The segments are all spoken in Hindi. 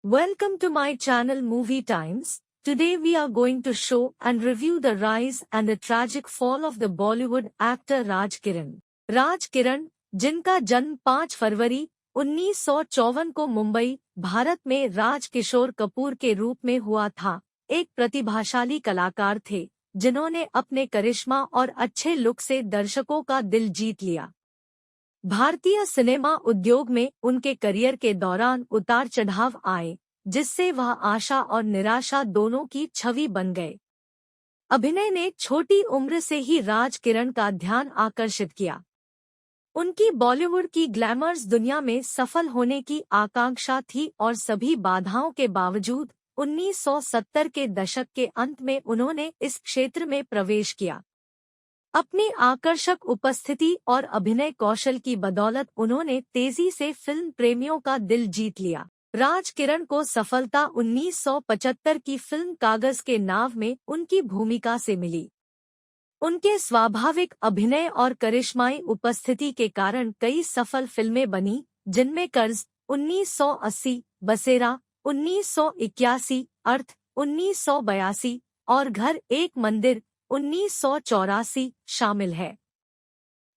Welcome to my channel Movie Times. Today we are going to show and review the rise and the tragic fall of the Bollywood actor Raj Kiran. Raj Kiran, जिनका जन्म 5 फरवरी 1954 को मुंबई, भारत में राज किशोर कपूर के रूप में हुआ था, एक प्रतिभाशाली कलाकार थे जिन्होंने अपने करिश्मा और अच्छे लुक से दर्शकों का दिल जीत लिया। भारतीय सिनेमा उद्योग में उनके करियर के दौरान उतार चढ़ाव आए, जिससे वह आशा और निराशा दोनों की छवि बन गए। अभिनय ने छोटी उम्र से ही राज किरण का ध्यान आकर्षित किया। उनकी बॉलीवुड की ग्लैमर्स दुनिया में सफल होने की आकांक्षा थी और सभी बाधाओं के बावजूद 1970 के दशक के अंत में उन्होंने इस क्षेत्र में प्रवेश किया। अपनी आकर्षक उपस्थिति और अभिनय कौशल की बदौलत उन्होंने तेजी से फिल्म प्रेमियों का दिल जीत लिया। राज किरण को सफलता 1975 की फिल्म कागज के नाव में उनकी भूमिका से मिली। उनके स्वाभाविक अभिनय और करिश्माई उपस्थिति के कारण कई सफल फिल्में बनी, जिनमें कर्ज 1980, बसेरा 1981, अर्थ 1982 और घर एक मंदिर 1984 शामिल है।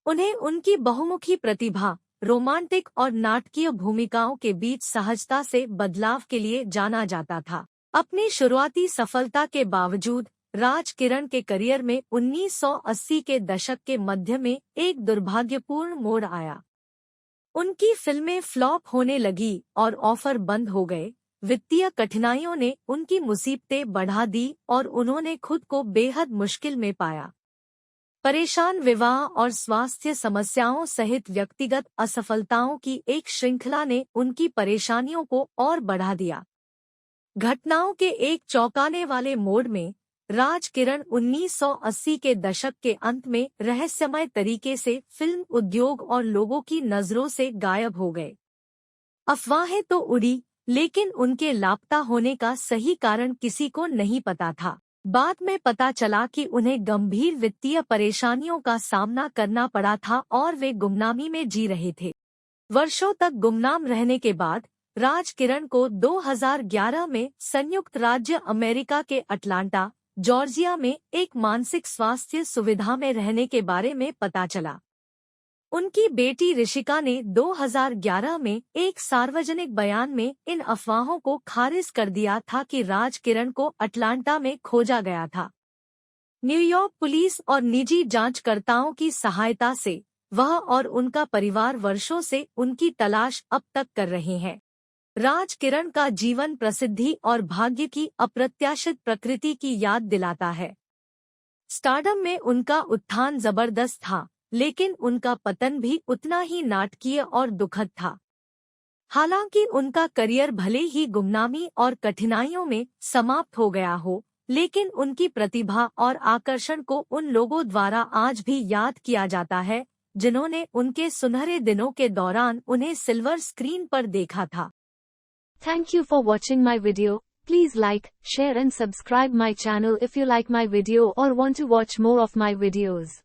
उन्हें उनकी बहुमुखी प्रतिभा, रोमांटिक और नाटकीय भूमिकाओं के बीच सहजता से बदलाव के लिए जाना जाता था। अपनी शुरुआती सफलता के बावजूद राज किरण के करियर में 1980 के दशक के मध्य में एक दुर्भाग्यपूर्ण मोड़ आया। उनकी फिल्में फ्लॉप होने लगी और ऑफर बंद हो गए। वित्तीय कठिनाइयों ने उनकी मुसीबतें बढ़ा दी और उन्होंने खुद को बेहद मुश्किल में पाया। परेशान विवाह और स्वास्थ्य समस्याओं सहित व्यक्तिगत असफलताओं की एक श्रृंखला ने उनकी परेशानियों को और बढ़ा दिया। घटनाओं के एक चौंकाने वाले मोड़ में राज किरण 1980 के दशक के अंत में रहस्यमय तरीके से फिल्म उद्योग और लोगों की नजरों से गायब हो गए। अफवाहें तो उड़ी, लेकिन उनके लापता होने का सही कारण किसी को नहीं पता था। बाद में पता चला कि उन्हें गंभीर वित्तीय परेशानियों का सामना करना पड़ा था और वे गुमनामी में जी रहे थे। वर्षों तक गुमनाम रहने के बाद राज किरण को 2011 में संयुक्त राज्य अमेरिका के अटलांटा, जॉर्जिया में एक मानसिक स्वास्थ्य सुविधा में रहने के बारे में पता चला। उनकी बेटी ऋषिका ने 2011 में एक सार्वजनिक बयान में इन अफवाहों को खारिज कर दिया था कि राज किरण को अटलांटा में खोजा गया था। न्यूयॉर्क पुलिस और निजी जांचकर्ताओं की सहायता से वह और उनका परिवार वर्षों से उनकी तलाश अब तक कर रहे हैं। राज किरण का जीवन प्रसिद्धि और भाग्य की अप्रत्याशित प्रकृति की याद दिलाता है। स्टारडम में उनका उत्थान जबरदस्त था, लेकिन उनका पतन भी उतना ही नाटकीय और दुखद था। हालांकि उनका करियर भले ही गुमनामी और कठिनाइयों में समाप्त हो गया हो, लेकिन उनकी प्रतिभा और आकर्षण को उन लोगों द्वारा आज भी याद किया जाता है जिन्होंने उनके सुनहरे दिनों के दौरान उन्हें सिल्वर स्क्रीन पर देखा था। Thank you for watching my video. Please like, share and subscribe my channel if you like my video or want to watch more of my videos.